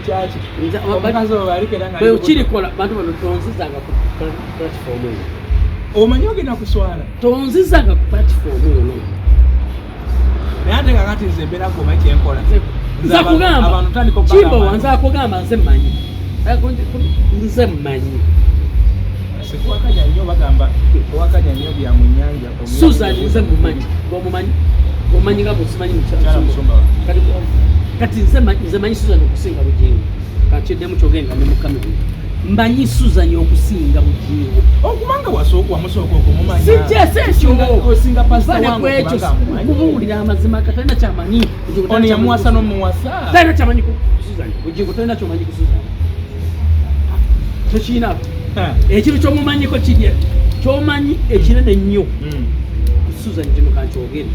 chachi bwe ukirikola bantu bano tonzizanga ku platform eyo omanyi ogenda kuswala tonzizanga ku platform eyo naye ate kakati nze mbeera goma kyenkola nza kugamba kimbo wanza kugamba nze mmanyi nze mmanyi sikuwakanya nnyo bagamba owakanya nnyo bya mu nnyanja Susan nze mumanyi ng'omumanyi omanyi nga bwosimanyi kati nze manyi Susan okusinga Bugingo kakiddemu kyogenda ne mukame mmanyi Susan okusinga Bugingo okumanga wamusooka okumumanyi osinga pasita wangu kubuulira amazima katalina kyamanyi ono yamuwasa n'omuwasa talina kyamanyi ku Susan Bugingo talina kyomanyi ku Susan tokiinako ekintu ky'omumanyiko kirye ky'omanyi ekinene nnyo Susan kino kankyogere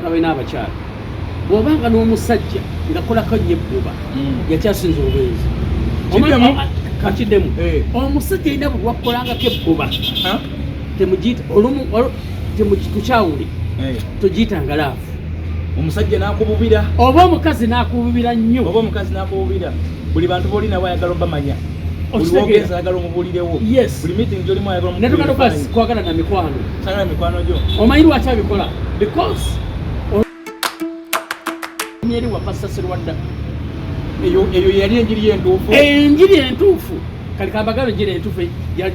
abalina abakyala bw'obanga n'omusajja ngakolako nnyo ebbuba yakyasinza obwenzi kakiddemu omusajja alina bwe wakolangako ebbuba temugiyita tukyawuli togiyitanga laavu omusajja n'akububira oba omukazi n'akububira nnyo buli bantu boli nabo ayagala obamanya buli wogeza ayagala omubuulirewo buli meeting gyolimu ayagala omubuulirewo kwagala na mikwano sagala mikwano gyo omanyi lwaki abikola because eri wa Pastor Serwadda eyo yali enjiri entuufu kali kabagalo enjiri entuufu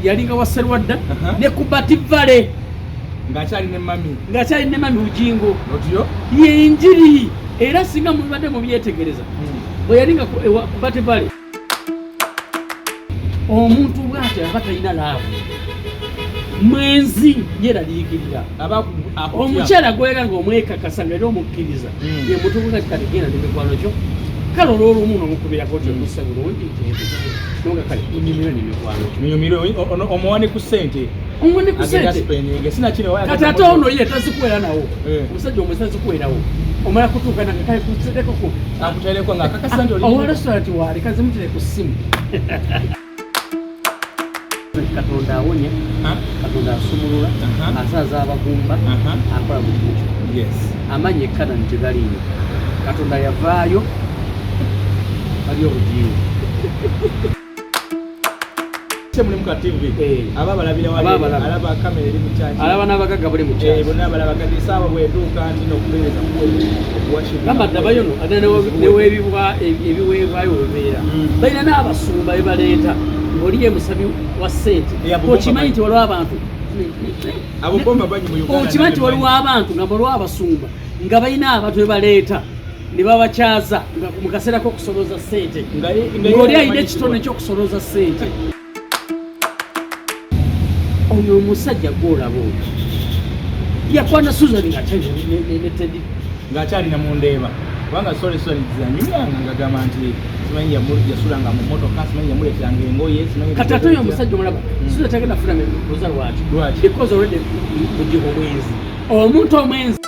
yalinga wa Serwadda ne ku Bativale ng'akyali ne mami Bugingo otyo yenjiri era singa mubadde mubyetegereza bwe yalinga ku Bativale omuntu bw'ati aba talina laavu mwenzi yeraliikirira omukyala gwera ng'omwekakasa nga era omukkiriza ye mutubu kati kati genda nemikwano kyo kale olw'olumu n'omukubirako kyokussa bulungi nonga kale unyumira nemikwano kyo omuwani ku ssente kati ate ono ye tazikuwera nawo omusajja omwe tazikuwerawo omala kutuuka nange kale kuterekoko akutereko ng'akakasa nti owa restaurant waali kazimutere ku ssimu Katonda awonya Katonda asumulula asaaza abagumba akola buli kimu amanyi ekkana nti galiyo Katonda yavaayo ali Bugingo mulimu ka TV aba balabira wali alaba kamera eri mu kyaki alaba n'abagagga buli mu kyaki bonna balaba kati saaba bwetuuka nti n'okubeereza okuwashira gamba ddabayo ate neweebiweebwayo webeera balina n'abasumba be baleeta ng'oli ye musabi wa ssente okimanyi nti waliwo abantu okimanyi nti waliwo abantu nga waliwo abasumba nga balina abantu be baleeta ne babakyaza nga mu kaseera k'okusoloza ssente ng'oli alina ekitone ky'okusoloza ssente oyo omusajja gw'olaba oyo yakwana Susan ng'akyalina mu ndeeba kubanga sole zanyumyanga ngagamba nti simanyi yasulanga mu motoka simanyi yamuleeteranga engoye kati ate oyo omusajja omulaba Susan tagenda funa mebuuza lwaki because already Bugingo omwenzi omuntu omwenzi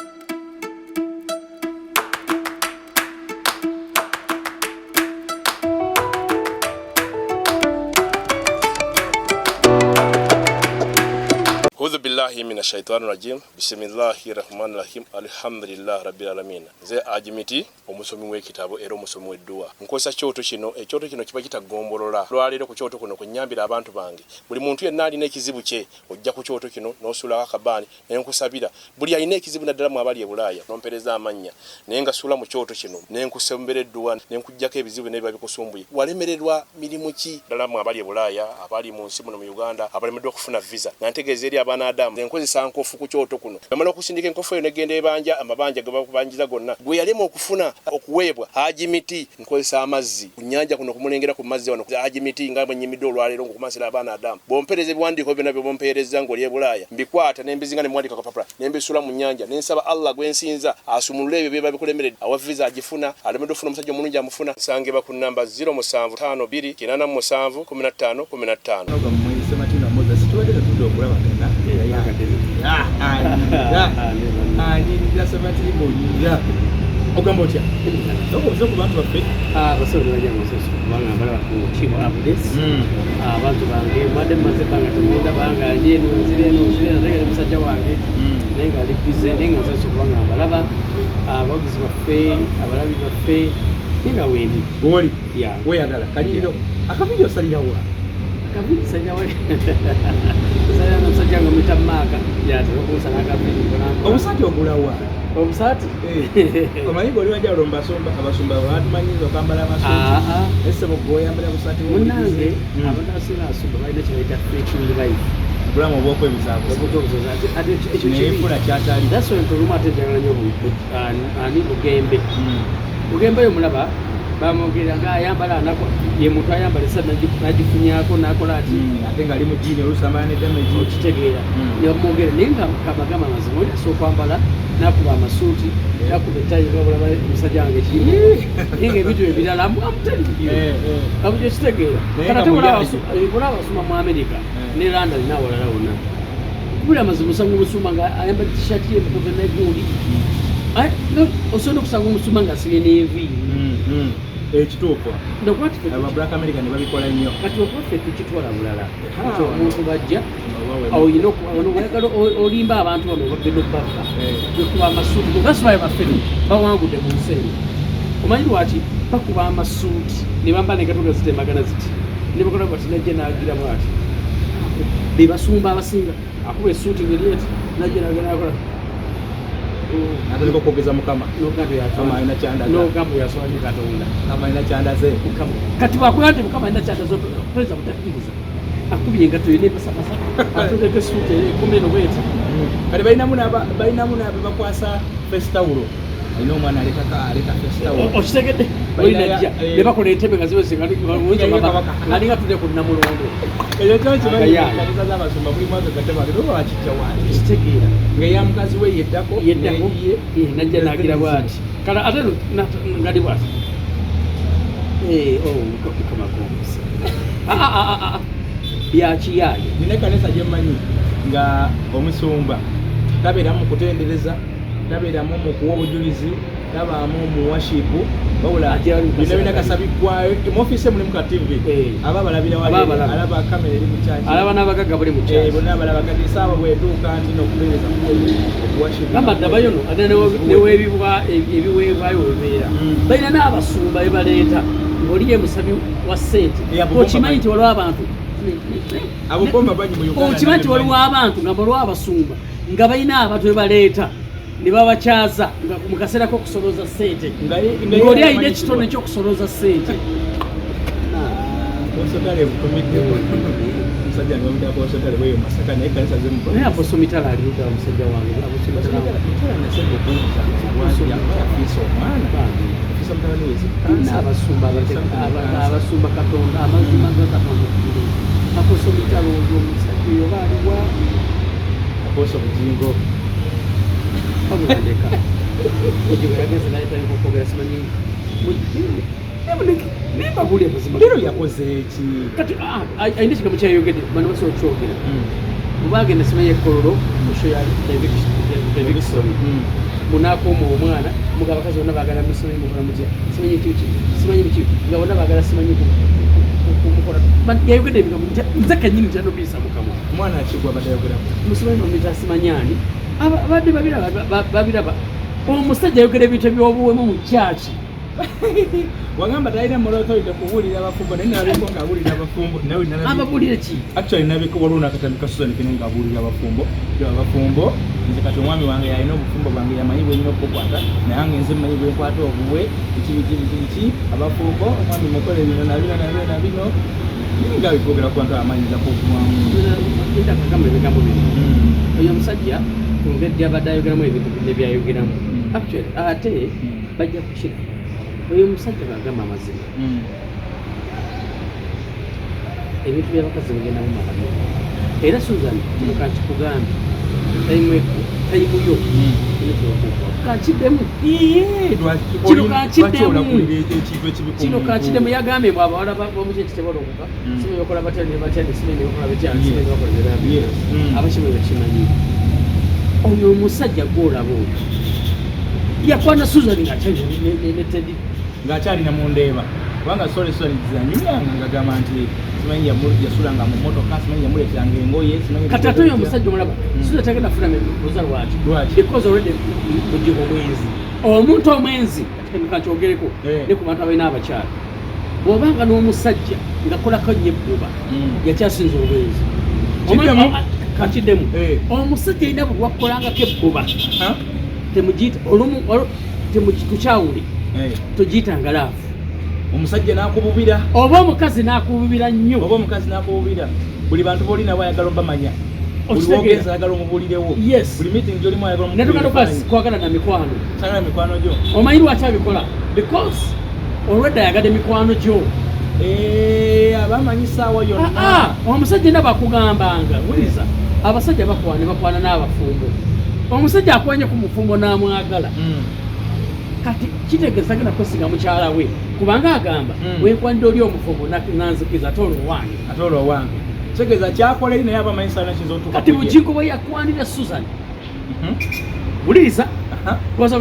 billahi mina shaitani rajim bismillahi rahmani rahim alhamdulillah rabbil alamin ze ajimiti omusomi w'ekitabo era omusomi w'edduwa nkozesa kyoto kino ekyoto kino kiba kitagombolola lwaleero ku kyoto kuno kunyambira abantu bange buli muntu yenna alina ekizibu kye ojja ku kyoto kino n'osuulako akabaani nenkusabira buli alina ekizibu naddala mu abali e Bulaaya nompereza amannya naye nga suula mu kyoto kino nenkusembera edduwa nenkujjako ebizibu n'ebiba bikusumbuye walemererwa mirimu ki ddala mu abali e Bulaaya abali mu nsi muno mu Uganda abalemeddwa okufuna visa nantegeeza eri abaana Adamu enkozesa nkofu ku kyoto kuno bamala okusindika enkofu eyo negenda ebanja amabanja ge bakubanjiza gonna gwe yalema okufuna okuweebwa ajimiti nkozesa amazzi ku nnyanja kuno kumulengera ku mazzi wano ajimiti nga bwenyimidde olwaleero ngokumasira abaana Adamu bompereza ebiwandiiko byonna bye bompereza ng'oli e Bulaaya mbikwata nembizinga ne mwandika kapapula nembisula mu nnyanja nensaba Allah gwensinza asumulule ebyo byeba bikulemeredde awa visa agifuna alemedde ofuna omusajja omulungi amufuna sangeba ku namba 0752871515 Sematimba moza situwadde tudo okulabagana nda Sematimba onyira ogamba otya okoze ku bantu baffe abasawo bajjangoseso kubanga mbalaba ku kibo updates abantu bange mbadde mmaze banga temunda banga ali nzire nategere musajja wange naye nga ali bize naye nga nsoso kubanga mbalaba abaguzi baffe abalabi baffe Ninga wendi. Oli. Yeah. Weyagala. Kanyiro. Akavideo salirawa. Akavideo salirawa. Saya n'omusajja nga muyita Maaka. Yate okusana akavideo konako. Omusajja ogulawa. Omusati? Omanyi oli wajja olomba abasumba batumanyiza okambala amasuuti. Ese mugoyambala busati munange abantu abasinga asumba balina kyebayita faking life. Obulamu obw'okwebuzaabuza. Ate ekyo nefula kyatali. That's when tuluma ate njagala nnyo ani Bugembe. Bugembe oyo mulaba bamwogera nga ayambala ye muntu ayambala essa nagifunyako nakola ati ate nga ali mu jiini olusamala ne damage okitegeera yamwogera naye nga kamagama mazima oli asobola okwambala nakuba amasuuti nakuba ettayi ngabulaba omusajja wange kimu naye nga ebintu ebirala amutali abujo kitegeera kati bola abasuma mu America ne London nawalala wonna kubula amazima osanga omusuma nga ayambala t-shirt ye mukoze neguuli osobola okusanga omusuma nga asibye n'enviiri ekituufu aba Black American babikola nnyo kati okwaffe tukitwala bulala kati omuntu bajja oyina oyagala olimba abantu bano bagenda okubaffa bekuba amasuuti basibaye baffere bawangudde mu nsi eno omanyi lwaki bakuba amasuuti ne bamba negatoga zitemagana ziti ne bakola bati najja nagira bwati be basumba abasinga akuba esuuti ngerieti najja nagenda nakola natandika okwogeza Mukama Mukama alina kyandaza n'ogamba yaswali Katonda Mukama alina kyandaze kati bwakuba nti Mukama alina kyandaze okweza butakkiriza akubye engato yona epasapasa atuleka esuuti ekomeno bweti kati balinamu nabe bakwasa fesitawulo alina omwana aleka fesitawulo okitegedde olinajja ne bakola entebe nga ziweze alinga tudde ku Namulondo ekyo kyokimanyikanisa z'abasumba buli mwaka gatebagenoba bakijja wani kitegeera nga eya mukazi we yeddako najja nagira bwati kale ate ngali bwati kamakomisa byakiyaayo nina kanisa gyemmanyi nga omusumba tabeeramu mu kutendereza tabeeramu mu kuwa obujulizi tabaamu mu washipu wabula bino binakasabiggwayo muofiisi mulimu ka TV aba balabira wali alaba kamera eri mu kyaki alaba n'abagagga buli mu kyaki bonna abalaba kati saaba bwetuuka nti n'okubeereza okuwashipu gamba ddabayo no ate neweebiweebwayo webeera balina n'abasumba be baleeta ng'oliyo musabi wa ssente okimanyi nti waliwo abantu okimanyi nti waliwo abantu nga waliwo abasumba nga balina abantu be baleeta ne babakyaza nga mu kaseera k'okusoloza ssente ng'oli alina ekitone ky'okusoloza ssente omusajja ngamudako osotale bweyo Masaka naye kanisa naye abosomitala aliruda omusajja wange abasumba Katonda amazima ga Katonda abosomitala olwo omusajja oyo baaliwa akoso Bugingo bamulandeka Bugingo yageze naye talina okwogera simanyi nebabuli amazima lero yakoze eki kati ayina ekigambo kyayogedde bano basobola okyogera mubagenda simanyi ekololo musho ya eviction munakooma omwana muga abakazi bonna bagala musimanyi mukola mutya simanyi biki nga bonna bagala simanyi mukola yayogedde ebigambo nze kanyini tyanobisa mukamwa omwana akigwa badayogeramu musimanyi nomita simanyani abadde babiraba omusajja ayogera ebintu ebyobuwemu mu kyaki wagamba talina moral authority kubuulira abafumbo naye nalabeko ng'abuulira abafumbo ababuulire ki actually nabeko waliwo nakatandika Susan Kene ng'abuulira abafumbo nze kati omwami wange yalina obufumbo bwange yamanyi bwenyina okubukwata nayange nze mmanyi bwenkwata obuwe biki abafumbo omwami mukole bino nabino nga bikwogera ku bantu amanyiza kukumwamu kagamba ebigambo bino oyo omusajja ngedde abadde ayogeramu ebintu nebyayogeramu actually ate bajja kukira oyo omusajja bagamba amazima ebintu byabakazi bigenda mu malamu era Susan kino kankikugambe tayimuyo kankiddemu kino kankiddemu yagambye mbu abawala bomukyeki tebalokoka sibe bakola batya sibe bakola abakibe bakimanyi oyo omusajja gwolaba oyo yakwana Susan ng'akyalina mu ndeeba kubanga zanyumyanga ngagamba nti simanyi yasulanga mu motoka simanyi yamuleteranga engoye kati ate oyo omusajja omulaba Susan tagenda funa buza lwaki because already Bugingo omwenzi omuntu omwenzi kyogereko ne ku bantu abalina abakyala bw'obanga n'omusajja ngakolako nnyo ebbuba yakyasinza obwenzi kakiddemu omusajja alina bwe bwakkolangako ebbuba temugiyita tukyawuli togiyitanga laafu omusajja n'akububira oba omukazi n'akububira nnyo buli bantu b'oli nabo ayagala obamanya buli wogenza ayagala omubuulirewo buli meeting gy'olimu ayagala omubuulirewo kwagala na mikwano sagala mikwano gyo omanyi lwaki abikola because olwedda ayagala emikwano gyo abamanyi saawa yonna omusajja nabo akugambanga wuliriza abasajja bakwana n'abafumbo omusajja akwanye ku mufumbo n'amwagala kati kitegeeza genda kwesiga mukyala we kubanga agamba wenkwanira oli omufumbo nanzikiza ate olwo wange kitegeeza kyakola eri naye abamanyi saana kiza otuuka kati Bugingo bwe yakwanira Susan wuliriza koza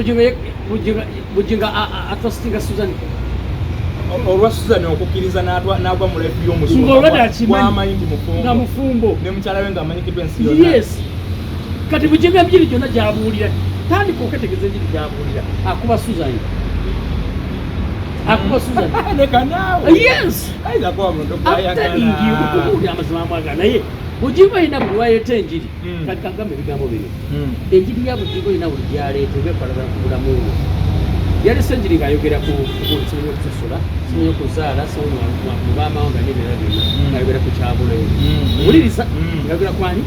Bugingo atrustinga Susan olwa Susan okukkiriza n'agwa mu lefu y'omusuwamanyi nti mufumbo ne mukyala we ng'amanyikiddwa ensi yonna kati Bugingo ebijiri gyonna gy'abuulira tandika oketegeeza enjiri gy'abuulira akuba Susan leka naawe okubuulira amazima amwagala naye Bugingo alina buli waleeta enjiri kati kagamba ebigambo bino enjiri ya Bugingo alina buli gyaleeta ebeekwalagala ku bulamu bwo yalese enjiri ng'ayogera ku simanyi okusasula simanyi okuzaala mubamawanga n'ebirala byonna ng'ayogera ku Kyagulanyi wuliriza ng'ayogera kwani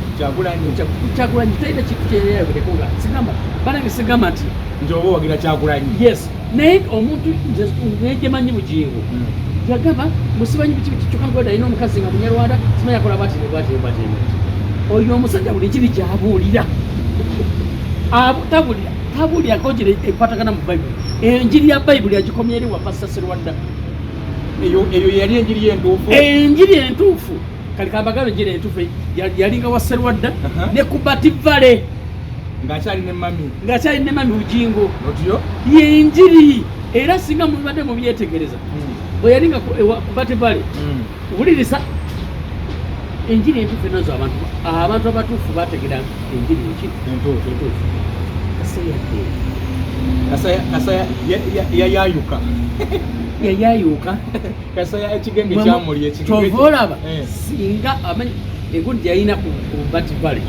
Kyagulanyi talina kintu kyeyayogereko nga sigamba banange sigamba nti nti oba owagira Kyagulanyi naye omuntu nejemanyi Bugingo yagamba musimanyi biki kyokka ngoda alina omukazi nga munyarwanda simanyi akola batibwatibwatibwati oyo omusajja buli kiri gyabuulira tabuulirako gire ekwatagana mu Bayibuli enjiri ya Bayibuli agikomya eri wapasa Serwadda eyo yali enjiri entuufu kali kambagambe enjiri entuufu yalinga wa Serwadda ne ku Bativale ng'akyali ne mami Bugingo yenjiri era singa mubadde mubyetegereza bwe yalinga ku Bativale wuliriza enjiri entuufu enazo abantu abatuufu bategera enjiri entuufu Kasaya yayayuka Kasaya ekigenge kyamuli tovolaba singa amanyi engundi yalina ku Bativale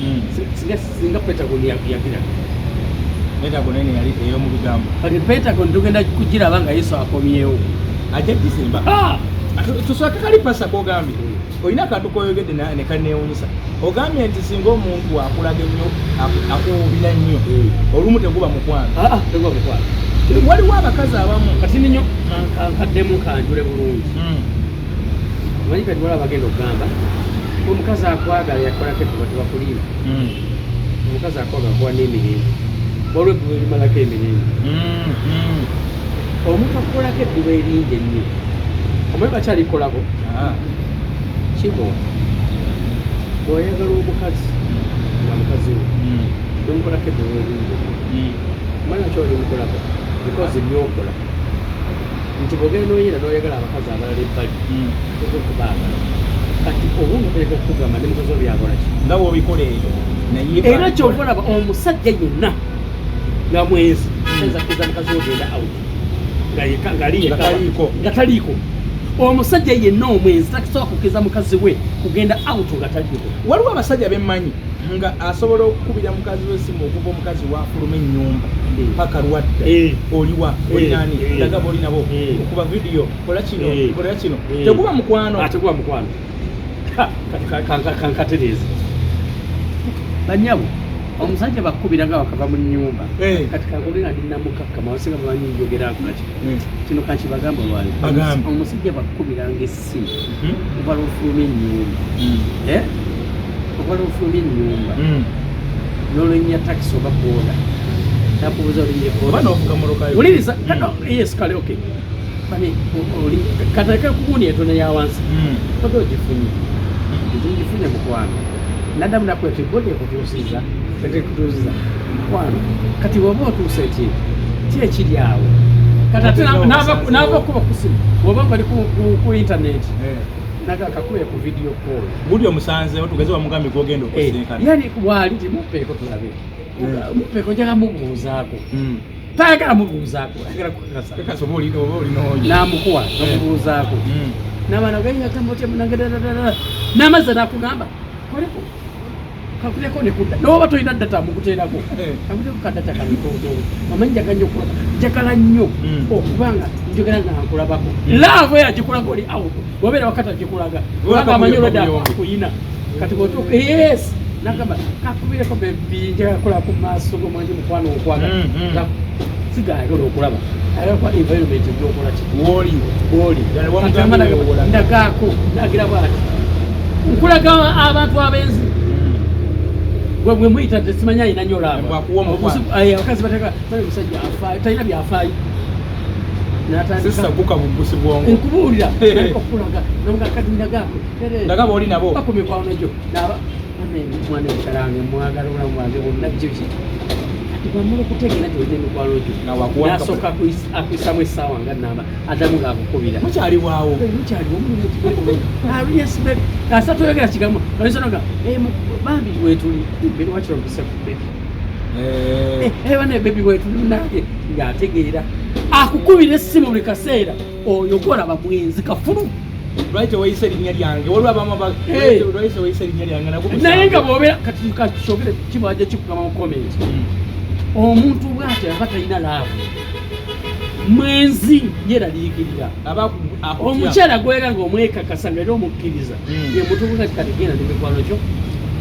singa Pentagon yagira Pentagon yali ey'omu bigambo kati Pentagon tugenda kugiraba nga Yesu akomyewo ajja Disemba tusooke kali pasa kogambye olina akantu koyogedde ne kanneewunyisa ogambye nti singa omuntu akulaga ennyo akuwubira nnyo olumu teguba mukwano waliwo abakazi abamu kati ninyo nkaddemu kanjule bulungi omanyi kati waliwo abagenda okugamba omukazi akwagala yakolako edduba tebakuliima omukazi akwagala kuwa n'emirembe waliwo edduba erimalako emirembe omuntu akukolako edduba eringi ennyo omanyi bakyalikolako kibo bw'oyagala omukazi nga mukazi we nomukolako edduba eringi omanyi nakyo olimukolako because byokola nti bw'ogenda oyera n'oyagala abakazi abalala ebbali okubaagala kati obunga tereka okukugamba ne mukazi obi akola ki nga bw'obikola eyo era kyova olaba omusajja yenna nga mwezi ayinza kuza mukazi ogenda out nga taliiko omusajja yenna omwezi takisobola kukkiriza mukazi we kugenda out nga taliiko waliwo abasajja bemmanyi nga asobola okukubira mukazi w'essimu okuva omukazi wafuluma ennyumba paka Lwadda oliwa olinani ndagaba oli nabo okuba vidiyo kola kino teguba mukwano kankaterezi banyabo omusajja bakubira nga bakava mu nnyumba kati kagole nga ndinamukakkama abasinga bamanyi njogerako naki kino kankibagamba lwali omusajja bakubiranga essimu obala ofuluma ennyumba n'olwenya takisi oba boda nakubuuza olwuliriza yes kale okay kateke kugundi etona ya wansi toge ogifunye ngifunye mukwano naddamu nakweta ebodi ekutuusiza mukwano kati bwoba otuusa ki ekiri awo kati ate n'abakuba kusimu bwoba bali ku intaneti nakakakube ku video call buli omusanzewo tugeze wamugambi gwogenda okusinkana yani bwali timupeeko tulabe mupeeko njaga mubuuzaako tayagala mubuuzaako ayagala kukakasa kasoboli no namukuwa nomubuuzaako n'abaana gayagamba otya munagedadadada n'amazzi nakugamba koleko kakuleko nekudda noba tolina ddata mukuteerako kakuleko kaddata kamitoto amanyi jaganja okulaba njagala nnyo okubanga njogera nga nkulabako laavu yagikulaga oli out wabeera wakati agikulaga kubanga amanyi olwadde akuyina kati bwotuuka yes nagamba kakubireko bebi njagala kola ku maaso gomwanji mukwano okwagala sigayagala okulaba ayagala environment gyokola woli ndagaako nagira bwati nkulaga abantu abenzi gwe muyita tesimanya ayina nnyo laaba abakazi bateka bali musajja afaayo talina byafaayo sisaguka bubusi bwongo nkubuulira okulaga nonga kati ndagaako ndagaba oli nabo bakumikwano gyo naba mwana ekalange mwagala obulamu bwange bonna byoki kati bwamala okutegeera nti olina emikwano gyo nasooka akwisamu essaawa nga namba addamu ngaakukubira mukyaliwaawo asa toyogera kigambo alisonoga bambi wetuli beni wakira mpisa ku bebi bane bebi wetuli nange ng'ategeera akukubira essimu buli kaseera oyo golaba mwenzi kafulu lwaki weyise erinnya lyange waliwo abamu lwaki weyise erinnya lyange naye nga bw'obeera kati kakishogere kibajja kikugamba mu komenti omuntu bw'atyo aba talina laavu mwenzi yeraliikirira omukyala gwera ng'omwekakasa nga era omukkiriza ye mutubu kati kategenda nemikwano kyo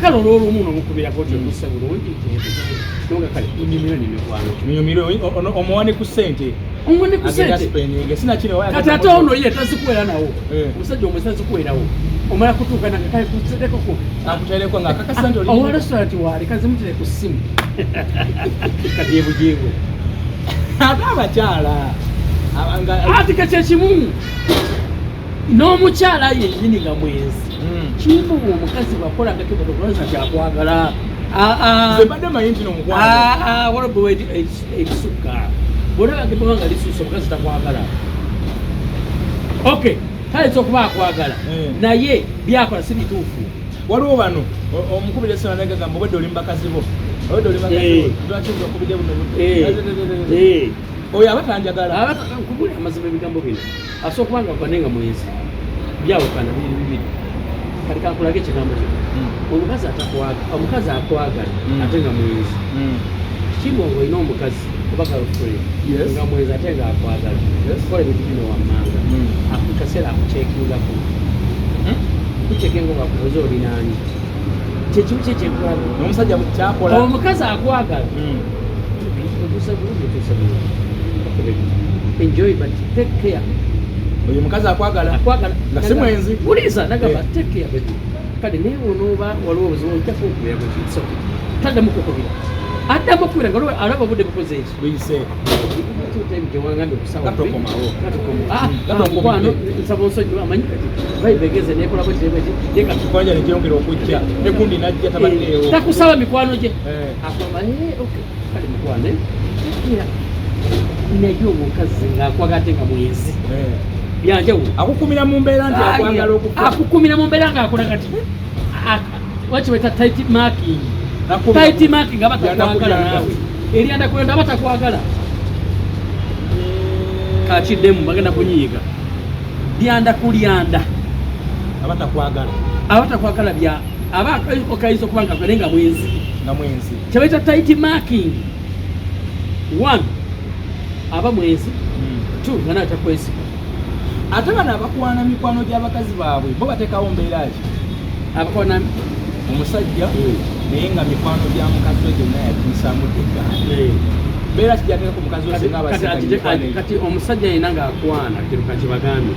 kale olw'olumu nomukubirako tyokussa bulungi nonga kale unyumira nemikwano omuwane ku ssente omwene ku ssente kati ate ono ye tazikuwera nawo omusajja omwezi tazikuwerawo omala kutuuka nange kale kuteekoko akuteereko nga akakasa nti owa restaurant waali kazimutere ku ssimu kati ye Bugingo ate abakyala ati kakyekimu n'omukyala yennyini nga mwenzi kimu omukazi bwakolaga kibatokulonza kyakwagala mbadde manyi nti nomukwano walabe ekisukka bwolabagibanga nga lisuusa omukazi takwagala ok talesa okuba akwagala naye byakola si bituufu waliwo bano omukubira essala nagagamba obwedde oli mubakazi bo obwedde oli mubakazi bo lwaki okubidde buno oyo abatanjagala nkubulira amazima ebigambo bino asobola okubanga kwane nga mwenzi byawukana bibiri kati kankulaga ekigambo kyo omukazi akwagala ate nga mwenzi kimongo olina omukazi oba girlfriend nga mwenzi ate nga akwagala kola ebintu bino wammanga akaseera akuceekingako kucekinga bakubuza olinaani kyekimu kyekyekwagala omusajja kyakola omukazi akwagala otuusa bulungi enjoy but take care oyo mukazi akwagala nga si mwenzi uliza nagamba take care betu kale naye onooba waliwo obuzibu ojjako okubira bwekiso taddamu kukubira addamu okubira nga alaba obudde bukoze eki buyise tewangambe okusawaatokomawo nsaba onsonyiwa amanyi kati bayibegeze nekolako kirekwanja nekyongera okujja negundi najja tabaddeewo takusaba mikwano gye akamba kale mukwano naye omukazi ng'akwaga ate nga mwenzi byanjawulo akukumira mu mbeera nti akwagala okufa akukumira mu mbeera ng'akola kati wakiweta tight marking abatakwagala naawe eryanda kulenda abatakwagala kakiddemu bagenda kunyiiga lyanda kulyanda abatakwagala bya aba okayinza okuba nga kale nga mwenzi kyebaita tight marking 1 aba mwenzi 2 nga nawe takwesiga ate bano abakwana mikwano gy'abakazi baabwe bo bateekawo mbeera ki abakwana omusajja naye nga mikwano gya mukazi we gyonna yatiisaamu ddegaani mbeera kijateeka ku mukazi we singa kati omusajja yena ng'akwana kiruka kibagambye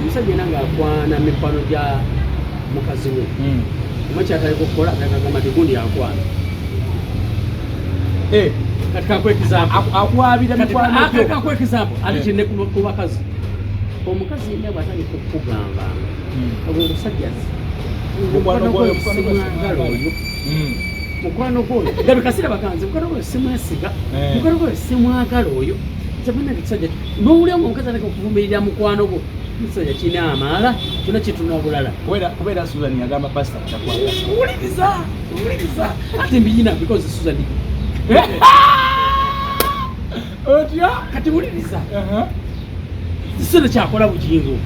omusajja yena ng'akwana mikwano gya mukazi we omu kyataliku okukola agagamba nti gundi akwana kati akwabira kakwe example ate kinne ku bakazi omukazi yenna bwatali kukugamba ogwo omusajja mukwano gwoyo gabi kasira bakanze mukwano gwoyo simwesiga mukwano gwoyo simwagala oyo kyabona ekisajja n'owulira omukazi ataka okuvumirira mukwano gwo ekisajja kina amaala kyonna kituna bulala kubeera Susan yagamba pasita takwagala owuliriza ate mbiyina because Susan otya kati wuliriza kisolo kyakola Bugingo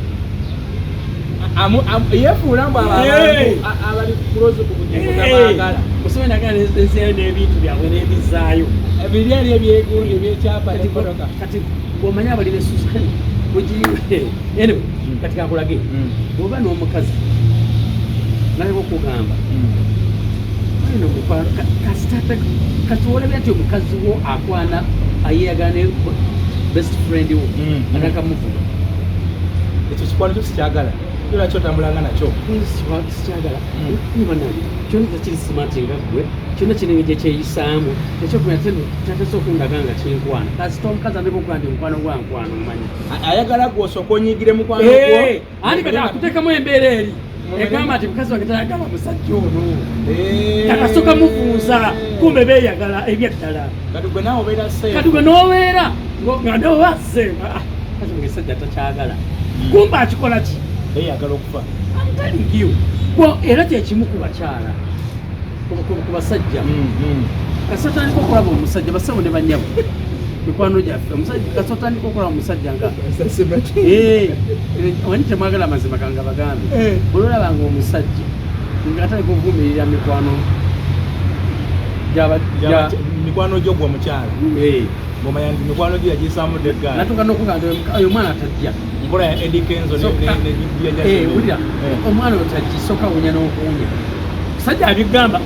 yefuula mbu abali kuloza ku Bugingo gabaagala musobe nagala nezeyo n'ebintu byabwe n'ebizaayo ebiri eri ebyegundi ebyekyapa ekimotoka kati bw'omanya abali ne Susan Bugingo anyway kati kakulage bw'oba n'omukazi naye okugamba ino mukwano kati olabye ati omukazi wo akwana ayeyagala ne best friend wo atakamuvuga ekyo kikwano kyo sikyagala lwaki otambulanga nakyo sikyagala nibanani kyona kiri smart nga gwe kyona kinenge gye kyeyisaamu ekyokumanya kyatesa okundaga nga kinkwana kasita omukazi andikokuga nti omukwano gwa nkwano omanyi ayagala gwosooka onyiigire mukwano gwo andi kati akuteekamu embeera eri egamba nti mukazi wange tayagala musajja ono kakasooka mubuuza kumbe beeyagala ebyaddala kati gwe naawe obeera seefu kati gwe n'obeera nga ndowaze kazi wange sajja takyagala kumbe akikola ki beeyagala okufa amutalingiyo era kyekimu ku bakyala ku basajja kasotandika okulaba omusajja basabo ne banyabo mikwano gyaffe kasotandika okulaba omusajja nga wani temwagala amazima ganga bagambe olwolabanga omusajja nga atandika okuvumirira mikwano gyo gwe omukyala ngomanya nti mikwano gyo yagisamudde eggaali natuka n'okuga nti oyo omwana atajja nkola ya edikenzo wulira omwana otagisoka wunya n'okuwunya musajja abigamba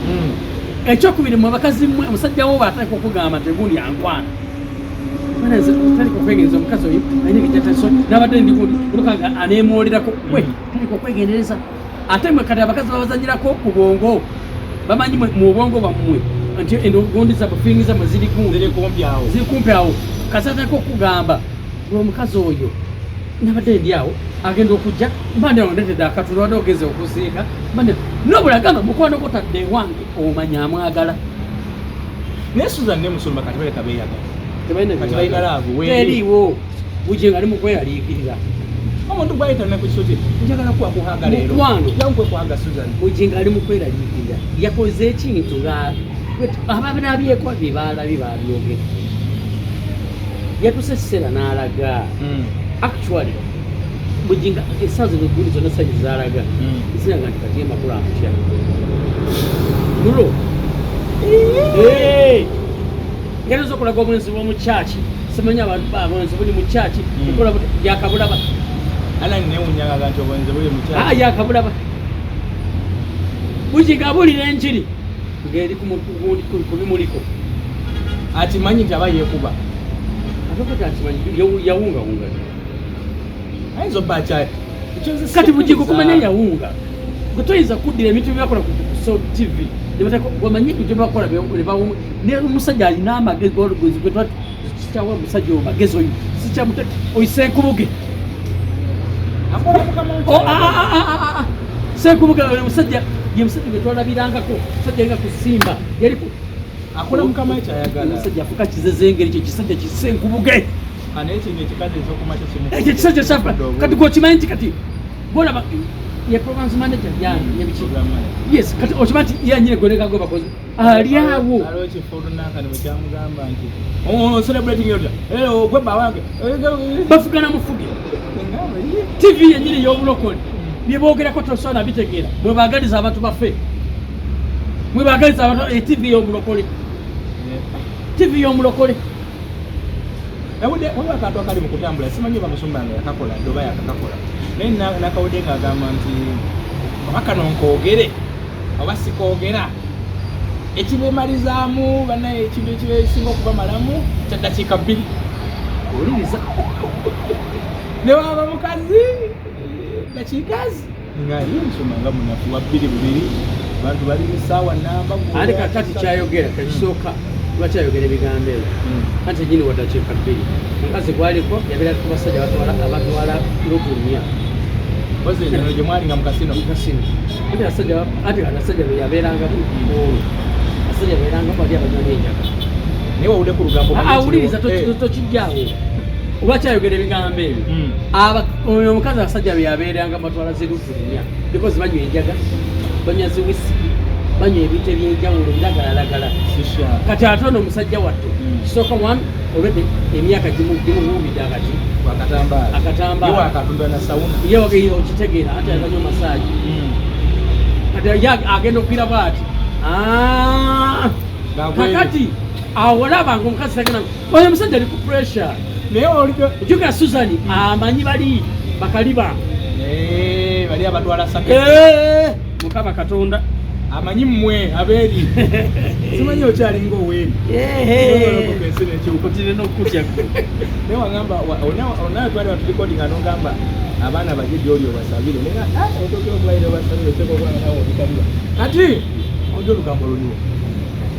ekyokubiri mu bakazi mmwe omusajja wo baatandika okugamba nti gundi ankwana tandika okwegendereza omukazi oyo ayina ekijataso n'abadde ndigundi olukanga aneemwolerako we tandika okwegendereza ate mwe kati abakazi babazanyirako ku bwongo bamanyi mu bwongo bwammwe nti endogondi zaabwe firingi zammwe ziri kumpi awo kasi atandika okugamba omukazi oyo nabadde ndi awo agenda okujja mbande ndetedde akatula wadde ogeze okuziika nobula gamba mukwano gotadde ewange omanya amwagala naye Susan ne Musuluma kati baleka beeyagala balina laavu teriiwo Bugingo ali mu kweyaliikirira omuntu gwayita ne ku kiso kye njagala kuwakuhaga leero mukwano yankwekuhaga Susan Bugingo ali mu kweyaliikirira yakoze ekintu nga ababirabyeko byebalabye babyogera yatuse ekiseera n'alaga actually Bugingo esaazi bwegguli zonna sanyi zaalaga ziraga nti kati Makula amutya lulo ngeri zokulaga obwenzi bw'omukyaki simanyi abwenzi buli mu kyaki ekola yakabulaba alani newunyaga nti obwenzi buli mu kyaki yakabulaba Bugingo abulira enjiri ngeri ku bimuliko ati manyi nti aba yeekuba atokati akimanyi yawungawunga ayinza obba akyali kati Bugingo kumanya yawunga gwe toyinza kuddira ebintu byebakola ku TV wamanyi ebintu byebakola ne omusajja alina amagezi olugozi kitawa omusajja oyo magezi oyo sikyamute oyo Senkubuge Senkubuge oyo omusajja ye musajja gwe twalabirangako omusajja alinga kusimba yali akola mukama kyayagala omusajja afuka kizezengeri ekyo kisajja kisenkubuge naye kino ekikadde eky'okumakya kimu ekyo kisajja kyafa kati gwokimanyi nti kati bolaba ye province manager yebiki yes kati okimanyi nti yanyine gwenekago bakozi ali awo alokifulunakani bwekyamugamba nti celebrating yota gweba wange bafugana mufuge TV yenyini y'obulokole byebogerako tosobola bitegeera mwebagaliza abantu baffe mwebagaliza abantu TV y'omulokole TV y'omulokole waliwo akantu akali mu kutambula simanyi oba Musumba nga yakakola oba yakakakola naye nakawudde ng'agamba nti oba kano nkoogere oba sikoogera ekibeemalizaamu banaye ekintu ekibeesinga okubamalamu kya ddakiika 2 owuliriza ne waba mukazi dakiikazi nga ye Musumba nga munafu wa 2 abantu bali musaawa namba andi kakati kyayogera kakisooka lwakyayogera ebigambo ebyo anti enyini waddakiika 2 mukazi gwaliko yabeera ku basajja abatwala lobunya ozeno gye mwali nga mukasino ate abasajja beyabeeranga olwo abasajja beeranga bali abanywa n'enjaga naye wawulde ku lugambo awuliriza tokijjaawo olwakyayogera ebigambo ebyo oyo omukazi abasajja beyabeeranga batwala zirufunya because banywa enjaga banywa ziwisiki banywa ebintu ebyenjawulo biragalalagala kati ate ono omusajja wattu kisooka olwedde emyaka gimuwumbidde akati akatambaala iwe akatunda na sauna ye okitegeera ate akanyo masaaji kati agenda okukira bwati kakati awo olabanga omukazi tagenda oyo omusajja ali ku pressure naye ojjukira Suzani amanyi bali bakaliba bali abatwala sake Mukama Katonda amanyi mmwe abeeri simanyi okyalinga oweeri okutire n'okutya naye wagamba onawe twali watulikodinga nogamba abaana baje gyoli obasabire naye otokyokubaire obasabire otekokwana nawe obikalira kati ojo olugambo luliwo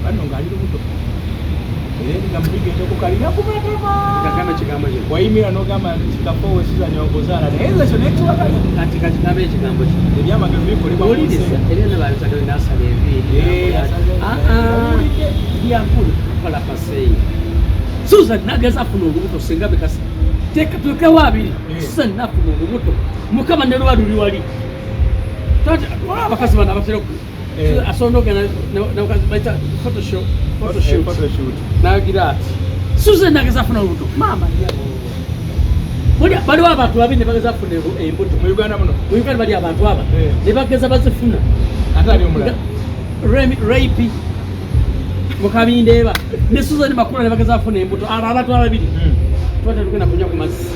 bano ngaali lubuto nga mubigenda okukalira kumatema kigambo kyo wayimira nogamba kikafo wesizanya okuzaala naye ekyo nekiwakali kati kakigambo ekigambo kyo ebyamagezi bikolebwa owuliriza erina baalisagale nasala enviiri yankulu kukola kaseeyi Susan nageza afuna olubuto singa bekasa tukewo abiri Susan nafuna olubuto Mukama ne lwa luli wali abakazi bano abatera asobola ogenda baita photoshoot nagira ati Susan nageza afuna olubuto maama baliwo abantu babiri ne bageza afuna embuto mu Uganda muno bali abantu aba ne bageza bazifuna ate ali omulala rape mukabindeeba ne Susan Makula ne bageza afuna embuto abantu ababiri twate tugenda kunywa ku mazzi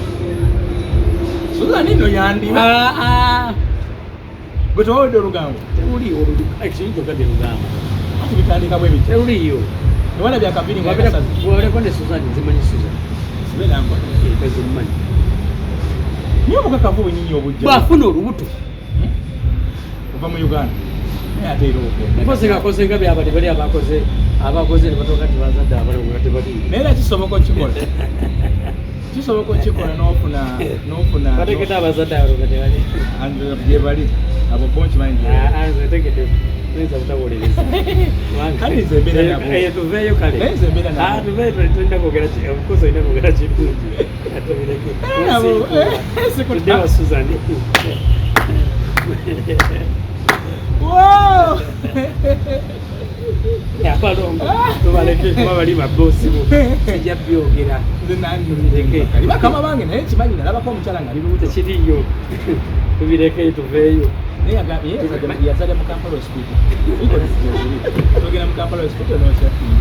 Susan nno yandiba gwe tewawedde olugambo teruliyo ekiyinza ogadde lugamba ati bitandika bwe biti teruliyo ewala byakabiri ngasazi bwoleko ne Susan nzimanyi Susan sibenangwa ezimumanyi niye omukakavu wenyinyi obujja bwafuna olubuto ova mu Uganda naye ate era okenda akoze nga byabali bali abakoze ne batoka tibazadde abalongo nga tebali naye era kisoboka okikola kisoboka okikola n'ofuna bategedde abazadde abalongo tebali gye bali abo bonki nze tegedde tuyinza butawolereza kale nze embeera nabo tuveeyo kale naye nze embeera nabo tuveeyo tulina kwogera omukozi olina kwogera kirungi tuddewa Susan abalongo tubaleke kuba bali babosi bo sijja byogera bakama bange naye kimanyi nalabako omukyala nga lilubuto tekiriyo tubireke tuveeyo yazalya mu Kampala hospital togenda mu Kampala hospital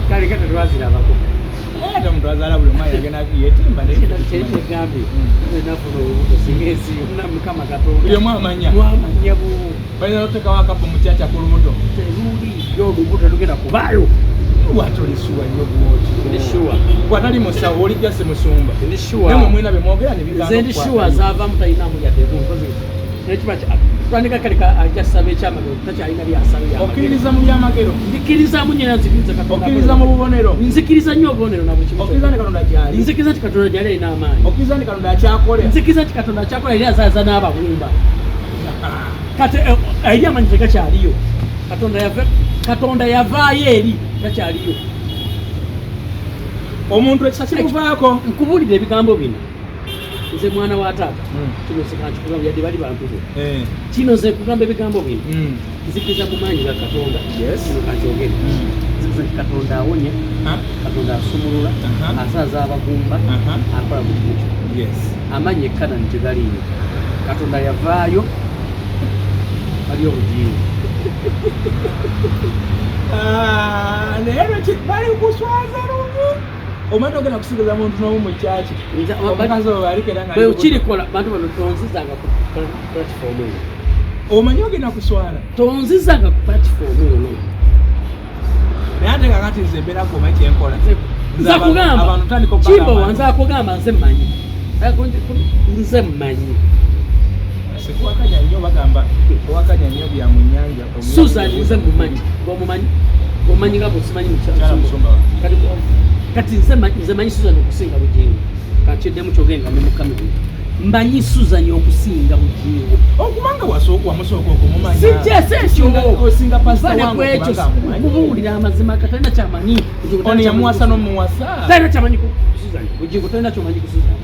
kale kati twazirabako ate omuntu azaala buli omwanya agenda yetimba kyekigambe enafuna olubuto singa ensi yonna Mukama Katonda buli omu amanya bubu balina notekawo akapo mukyakya ku lubuto teruliyo olubuto lugenda kubaayo lwati olisuwa nnyo bwoti ndishuwa bwatali musawo olijja si musumba ndishuwa naye mwina bemwogera nze ndishuwa zaavamu talinamu yadde nkozi nekiba twandika kale ajasaba ekyamagero takyalina byasaba okkiririza mu byamagero ndikirizamu nyina nzikiriza Katonda okkiriza mu bubonero nzikiriza nnyo obubonero nabwe kimu okkiriza nti Katonda gyali nzikiriza nti Katonda gyali alina amaanyi okkiriza nti Katonda akyakola nzikiriza nti Katonda akyakola eri azaaza n'ababumba kati eri amanyi tegakyaliyo Katonda yavaayo eri gakyaliyo omuntu ekisa kimuvaako nkubuulira ebigambo bino nze mwana wa taata kino sekakikugamba yadde bali bantu bo kino nze kugamba ebigambo bino nzikiriza mu maanyi ga Katonda kino kakyogere nzikiriza nti Katonda awonya Katonda asumulula asaaza abagumba akola mu kimu kyo amaanyi ekkanani tegaliyo Katonda yavaayo bali obugingo naye lweki bali kuswaza lungi omanye ogenda kusigaza muntu n'omu mu kyaki bwe okirikola bantu bano tonzizanga ku platform eyo omanyi ogenda kuswala tonzizanga ku platform eyo naye ate kakati nze embeerako omanyi kyenkola nza kugamba kimba wanza akugamba nze mmanyi nze mmanyi sikuwakanya nnyo bagamba owakanya nnyo bya mu nnyanja Susan nze mumanyi ng'omumanyi omanyi nga bwesimanyi musumba kati nze manyi Susan okusinga Bugingo kankiddemu kyogenda ne Mukama mbanyi Susan okusinga Bugingo okubanga wamusooka okumumanya osinga pasitawankwekyo kubuulira amazima katalina kyamanyi ono yamuwasa n'omuwasa talina kyamanyi ku Susan Bugingo talina kyomanyi ku Susan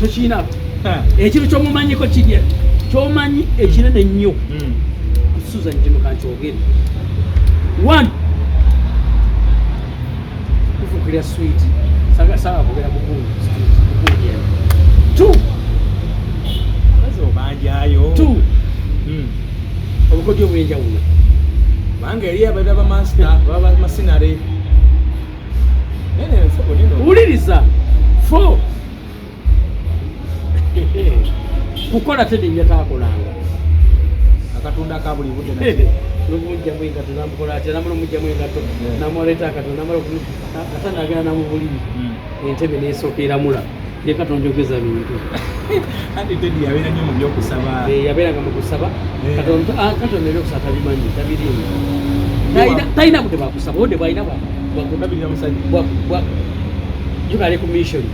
tokiina ekintu kyomumanyiko kirya kyomanyi ekinene nnyo ku Susan kino kankyogere one kugera sweet sawa kugera bukungu tu bazo banjayo tu obukodyo bwenjawulo bange eri ababa ba master baba masinare nene sabo dino uliriza 4 kukola tedi njatakolanga akatunda kabuli budde na n'omujja mwenga tunamukola atya namuno mujja mwenga to namwaleta akato namala katana agenda namubuliri entebe n'esookeera mula ye katonda ogeza bintu andi tedi yabeera nnyo mu byokusaba yabeeranga mu kusaba katonda ebyokusaba tabimanyi tabirimu talina budde bakusaba odde bwalina bakundabirira musajja yugale ku mission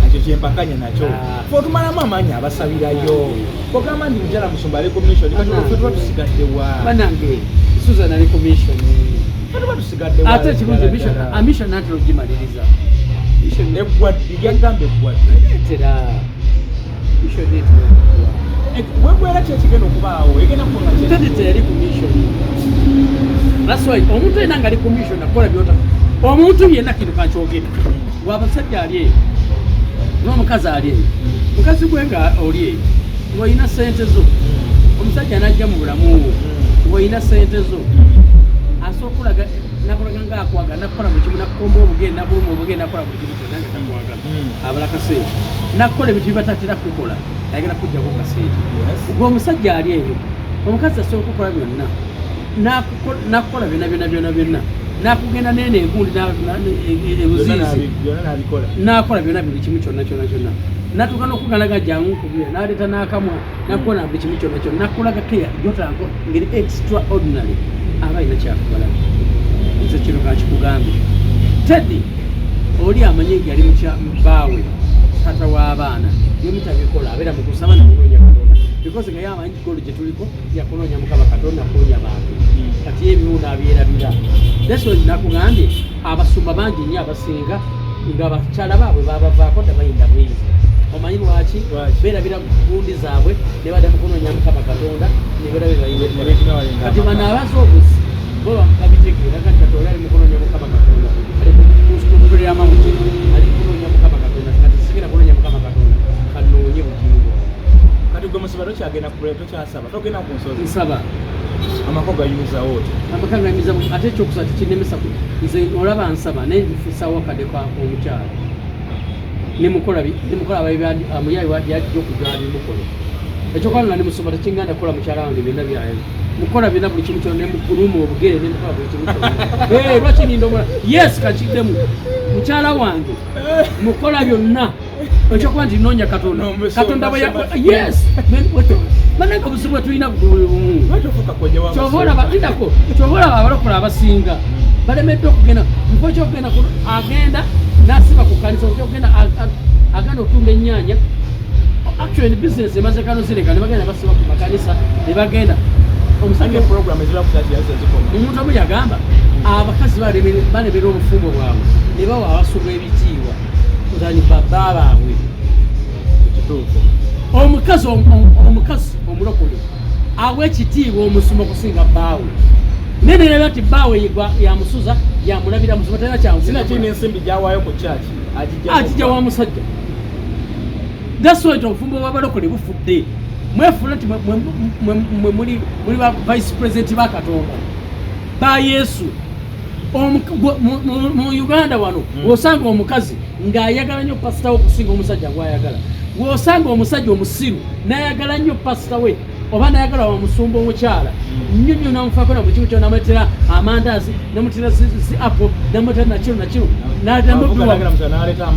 nakyo kyempakanya nakyo fe otumalamu amaanyi abasabirayo ogamba ndi mukyala musumba ali ku mission katuba tusigadde wa banange Susan ali ku mission katuba tusigadde wa ate ekirungi mission natera ogimaliriza eggwadde yagamba eggwadde etera mission webwera kyekigenda okubaawo egenda tedi teyali ku mission that's why omuntu yenna nga ali ku mission akola byota omuntu yenna kino kankyogera wabasajja ali eyo n'omukazi ali eyo mukazi gwe nga oli eyo ng'olina sente zo omusajja n'ajja mu bulamu ng'olina sente zo asookulaga nakulaga ngaakwaga nakukola buli kimu nakukomba obugeni nabuluma obugeni nakukola buli kimu kyonna nga takwaga abala kaseera nakukola ebintu bibatatera kukola ayagala kujjako kaseera ng'omusajja ali eyo omukazi asobola okukola byonna nakukola byonna nakugenda nene engundi ebuziizi nakola byonna buli kimu kyonna natuuka n'okugalaga jangu nkubira naleeta n'akamwa nakubona buli kimu kyonna nakulaga keya gyotanko ngeri extraordinary aba alina kyakugalaga nze kino kakikugambye tedi oli amanyi yali mukyabaawe tata w'abaana yemutabikola abeera mu kusaba namunoonya katonda because nga yamanyi kigolo gye tuliko yakunoonya mukama katonda kunoonya bantu kati ebimu nabyerabira leso nakugambye abasumba bangi nnyo abasinga nga bakyala baabwe babavaako tebayinda bwizi omanyi lwaki beerabira gundi zaabwe ne badda mu kunoonya mukama katonda ne beera bebayina kati bano abaza obusi bo babitegeera kati katonda ali mu kunoonya mukama katonda ali mukubulira amamuti ali kunoonya mukama katonda kati sigenda kunoonya mukama katonda kanoonye bugingo kati gwe musiba tokyagenda tokyasaba togenda ku nsozi nsaba amako gayuzawo oti amaka gayuza ate ekyokusaba tekinemesa nze olaba nsaba naye nfisawo akadeko omukyala nemukola muyayi yajja okujala bimukole ekyokola nga nemusoma tekinganda kukola mukyala wange byonna byayo mukola byonna buli kimu kyonna nemugulumu obugere nemukola buli kimu kyonna lwaki nindomula yes kakiddemu mukyala wange mukola byonna ekyokuba nti noonya katonda yes bananga obuzibu bwe tulina kyoba olaba abalokola abasinga balemedde okugenda mufo kyokugenda agenda nasiba ku kanisa kyokugenda agenda okutunda ennyaanya actually business emaze kano zireka ne bagenda basiba ku makanisa ne bagenda omusajja omuntu omu yagamba abakazi balemera obufumbo bwabwe ne bawa abasumba ebitiibwa nzani baba baabwe omukazi omulokole awa ekitiibwa omusuma okusinga bbaawe nenera ti bbaawe yamusuza yamulabira musuma talina kyamusinakina ensimbi gyawaayo ku kyaki akijja wa musajja gaswet obufumbo bwabalokole bufudde mwefuna nti mwe muli ba vice president ba katonda ba yesu mu uganda wano wosanga omukazi ng'ayagala nnyo pasita we okusinga omusajja gwayagala wosanga omusajja omusiru nayagala nnyo pasita we oba nayagala wa musumba omukyala nnyo nnyo namufaako na buli kimu kyona namuleetera amandaazi namutera zi apo namuleetera nakiro naleeta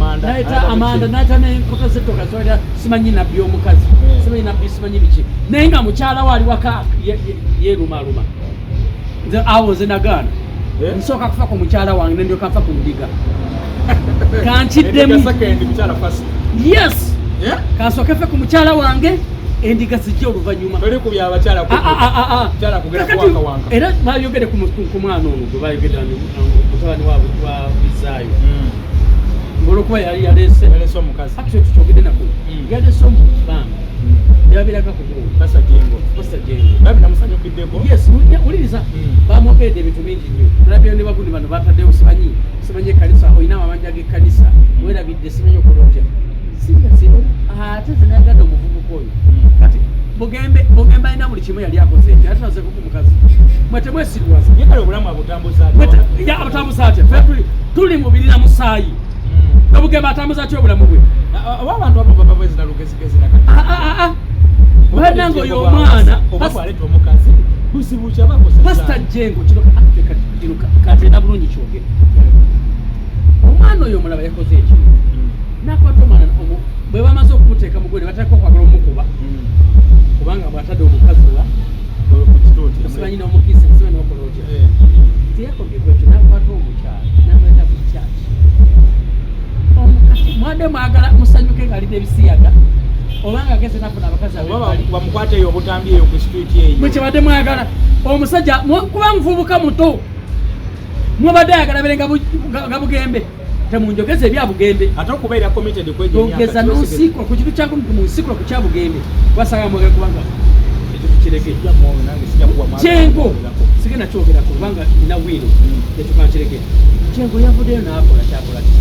amanda naleeta nenkota zetoka zoleta simanyi nabbi omukazi simanyi nabbi simanyi biki naye nga mukyala we ali waka yeerumaluma awo nze nagaana nsooka kufa ku mukyala wange nendyoka nfa ku ndiga kankiddemu yes kansooka fe ku mukyala wange endiga zijja oluvannyuma era bayogere ku mwana ono gwe bayogera mutabani wa Azeeyo ng'olwokuba yali yaleese tukyogedde nako yaleese omubanga yabiraka kugo Pastor Jengo babi namusanyukiddeko yes uliriza bamwogedde ebintu bingi nnyo tulabye ne bagundi bano bataddewo simanyi ekkanisa olina amabanja g'ekkanisa werabidde simanyi okulonja ate zinayagadde omuvubuka oyo kati bugembe alina buli kimu yali akoze eki ate nazeekuku mukazi mwete mwesirwaza yekale obulamu abutambuza abutambuza atya fe tuli mubirira musaayi obugembe atambuza atya obulamu bwe oba abantu abo baba bwezina lugezigezi nakati bananga oyo omwana aleta omukazi buzibu kyabakoze Pastor Jengo kino katenda bulungi kyogere omwana oyo omulaba yakoze eki nakwata omwana bwe bamaze okumuteeka mugole bataka okwagala omukuba kubanga bwatadde omukazi wa simanyi n'omukisa simanyi n'okolooja teyakogerwa ekyo nakwata omukyala namuleta ku kyaki omukati mwadde mwagala musanyuke ng'alina ebisiyaga obanga ageze nafuna abakazi bamukwata eyo obutambi eyo ku street eyo mwekyabadde mwagala omusajja kuba muvubuka muto mwabadde ayagala bere nga bugembe temunjogeza ebya bugembe ate okubeera committed kwegeza n'onsiikula ku kintu kyangu munsiikula ku kya bugembe wasanga mwagala kubanga ekintu kireke Jengo sigenda kyogerako kubanga ina wiiro etukankireke Jengo yavuddeyo n'akola kyakola ki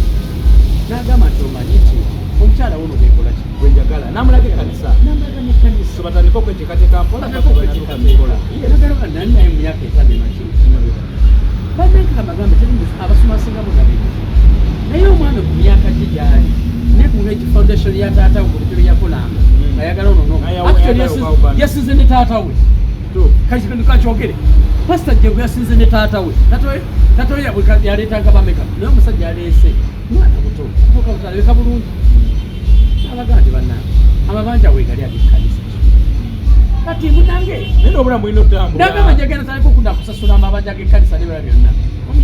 n'agamba nti omanyi ki omukyala wuno bwekola ki bwenjagala namulaga ekkanisa n'ekkanisa batandika okweteekateeka mpola nani naye mu myaka etaano emaki bannange kamagambe abasoma asingamu gabe naye omwana ku myaka gye gyali nekunga eki foundation ya taata we bulikiro yakolanga ayagala ono yasinze ne taata we kakyogere Pastor Jengo yasinze ne taata we taata we yaleetanga bameka naye omusajja aleese mwana muto avuka butalabeka bulungi abagaa nti bannange amabanja weegali ag'ekkanisa kati munange naye obulamu bulina okutambula nagamba njagenda taliko okudda kusasula amabanja g'ekkanisa nebala byonna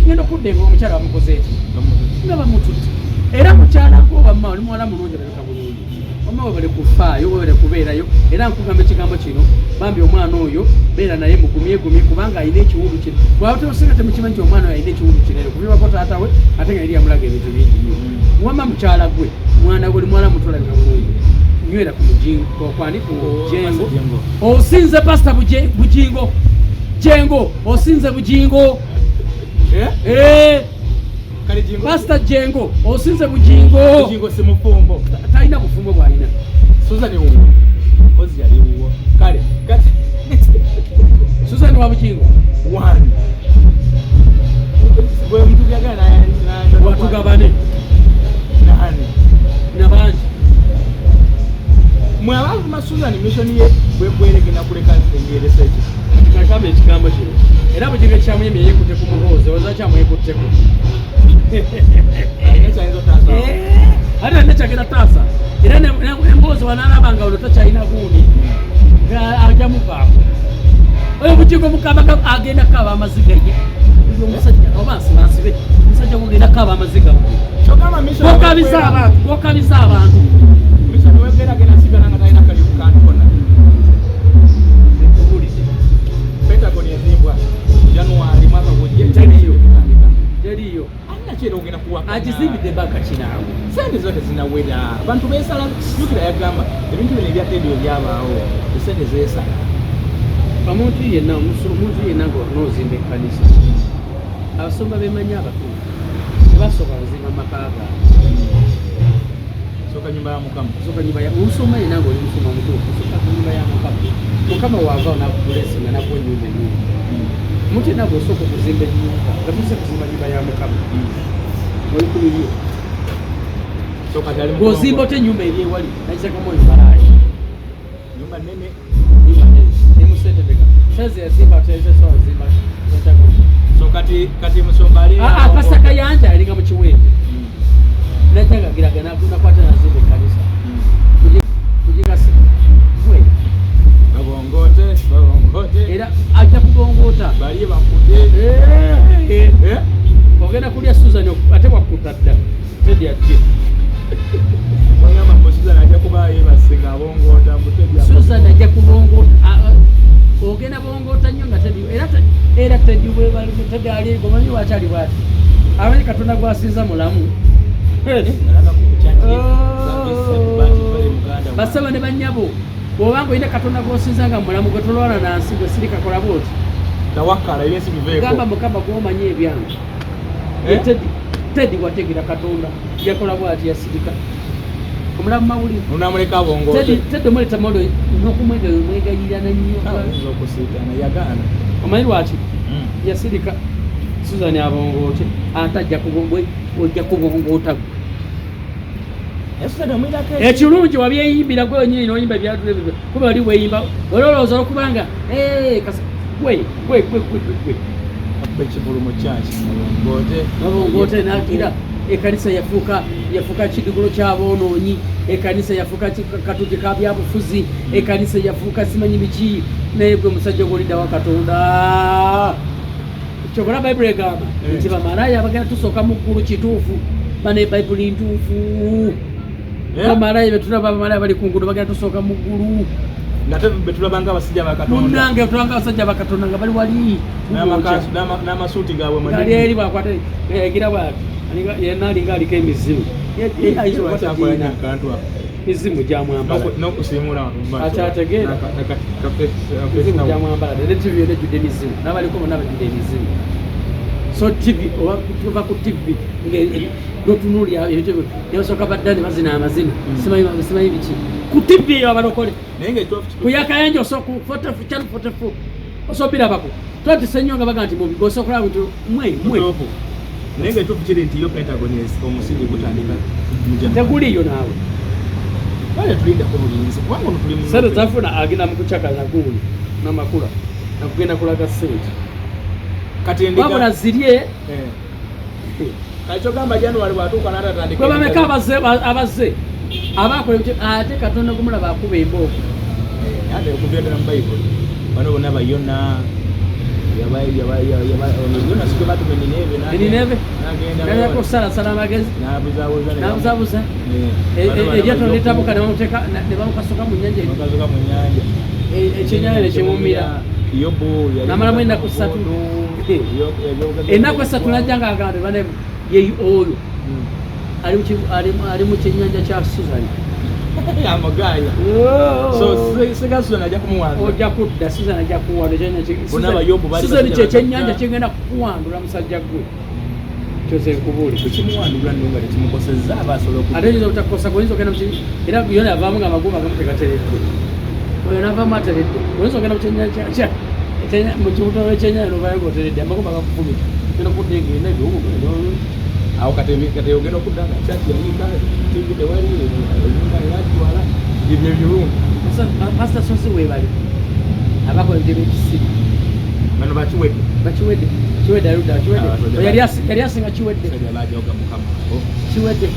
ngenda okudda nga omukyala bamukoze eti nga bamututte era mukyala gobamma oli muwala mulungi alabika bulungi omma webale kufaayo webale kubeerayo era nkugamba ekigambo kino bambi omwana oyo beera naye mugumyegumye kubanga alina ekiwundu kino bwabateosinga temukimanyi nti omwana oyo alina ekiwundu kinene kubibako taata we ate nga yali yamulaga ebintu bingi nnyo wamma mukyala gwe mwana gwe oli muwala muto olabika bulungi nywera ku Bugingo kwani ku Jengo osinze Pastor Bugingo Jengo osinze Bugingo Pastor Jengo osinze Bugingo si mufumbo talina bufumbo bwalina Susan wuwo ozi yali wuwo kale kati Susan wa Bugingo one bwe mtu byagala watugabane nani nabanji mwabantu Susan mission ye bweregena kuleka engereza ekyo kakabe ekigambo kino era Bugingo kyamunyemye yekutte ku muhoozi oza kyamwekutteko ate nekyagenda taasa era emboozi wanalabanga olwo takyalina guuni ajja muvaako oyo Bugingo mukaba agenda kaba amaziga ye omusajja oba nsibansibe omusajja gugenda kaba amaziga gokabiza abantu Pentagon yazimbwa January mwaka gujja teriyo kino ogenda kuwaka agizimbidde baka kinaawo sente zote zinawera abantu beesala jukira yagamba ebintu bino ebya tedio byabaawo esente zeesala omuntu yenna ng'onoozimba ekkanisa abasumba bemanya abakulu tebasooka bazimba maka gaabwe soka nyumba ya Mukama omusumba yenna ng'oli musumba mutuufu soka ku nyumba ya Mukama waavaawo nakubulesinga nakuwa ennyumba ennungi omuntu yenna ng'osooka okuzimba ennyumba gatuse kuzimba nyumba ya Mukama oli ku lulyo ng'ozimba otya ennyumba eri ewali nagizekamu oyo balaayi nyumba nene emusentebeka seze yazimba tezesowazimba so kati musomba ali Pastor Kayanja alinga mu kiwempe najjagagiraga nakwata nazimba ekkanisa kugigasa babongote era ajja kubongoota bali bakute ogenda kulya Susan ate wakutta dda tedi ajje wanyama Susan ajja kuba yebasinga abongoota Susan ajja kubongoota ogenda bongoota nnyo nga tedi era tedi bwebali tedi ali gomanyi wakyali bwati amanyi Katonda gwasinza mulamu basaba ne bannyabo bw'obanga olina katonda gw'osinza nga mulamu gwe tolwana nansi gwe sirika kola bwoti tawakkala ebyensi biveeko gamba mukama gw'omanyi ebyange tedi wategera katonda yakola bwati yasirika omulamu mawulire unamuleka abongote tedi omuleta malo n'okumwegayirana nnyo okusiitana yagaana omanyi lwaki yasirika Susan abongoote ate ojja kubongoota ekirungi wabyeyimbira gwe wenyini n'oyimba ebyatule bibyo kuba oli bweyimba olowooza okubanga gwe ekivulumu kyaki abongoote nagira ekanisa yafuuka kidigulo kyaboonoonyi ekanisa yafuuka katuti ka byabufuzi ekanisa yafuuka simanyi biki naye gwe musajja gwoliddawa katonda kyokola bayibuli egamba nti bamalaya bagenda tusooka mu ggulu kituufu bane bayibuli ntuufu bamalaya betulaba bamalaya bali ku ngudo bagenda tusooka mu ggulu ngate betulabanga abasajja bakatonda munange betulabanga abasajja bakatonda nga bali wali n'amasuuti gaabwe gali eri bwakwata egira bwati yenna alinga aliko emizimu mizimu gyamwambala n'okusiimula akyategeera mizimu gyamwambala ne tivi yona ejjudde emizimu n'abaliko bonna bajjudde emizimu so tivi ova ku tivi notunuulya nebasooka badda ne bazina amazina simanyi biki ku tivi eyo abalokole kuyakayanja osokufotefu kyalufotefu osobirabako twatisennyo nga baga nti mubi gosokolaba nti mwe naye nga ekituufu kiri nti yo pentagonist omusingi gutandika teguliyo naawe wale tulinda ku bulinzi kubanga ono tuli mu sente zafuna agenda mu kucakaza guuli n'amakula nakugenda kulaga ssente wabula zirye kakyogamba januwali bwatuuka n'atatandika gwe bameka abazze abakola ate katonda gumulaba akuba emboovu ate okuva ddala mu bayibuli bano bonna bayona yona sikwe batume Nineve nagenda kusalasala amagezi nabuzabuza eryato litabuka ne bamukasoka mu nnyanja ekyenyanja nekimumira namalamu ennaku 3 ennaku 3 najja nga agamba bane yeyi oyo ali mu kyenyanja kya Suzani amagaya so sega Suzani ajja kumuwandula ojja kudda Suzani ajja kuwandula Suzani kyenyanja kyengenda kuwandula musajja gwe kyose nkubuli tukimuwandula nga tekimukosezza abasobola ate yinza obutakosa oyinza ogenda era yona avaamu nga amagumba gamutegateredde oyo navaamu ateredde oyinza ogenda mukyenyanja mu kibuto ekyenyanja novayo ngaoteredde amagumba gakufumita genda kuddengenda awo kate ogenda okudda nga kyaki yayinga tivi tewali oyinga eratwala ibyo ebirungu pasita sosi webali abakola ebyo byekisiru bano bakiwedde kiwedde aludda kiwedde yali asinga kiwedde bajoga mukama kiwedde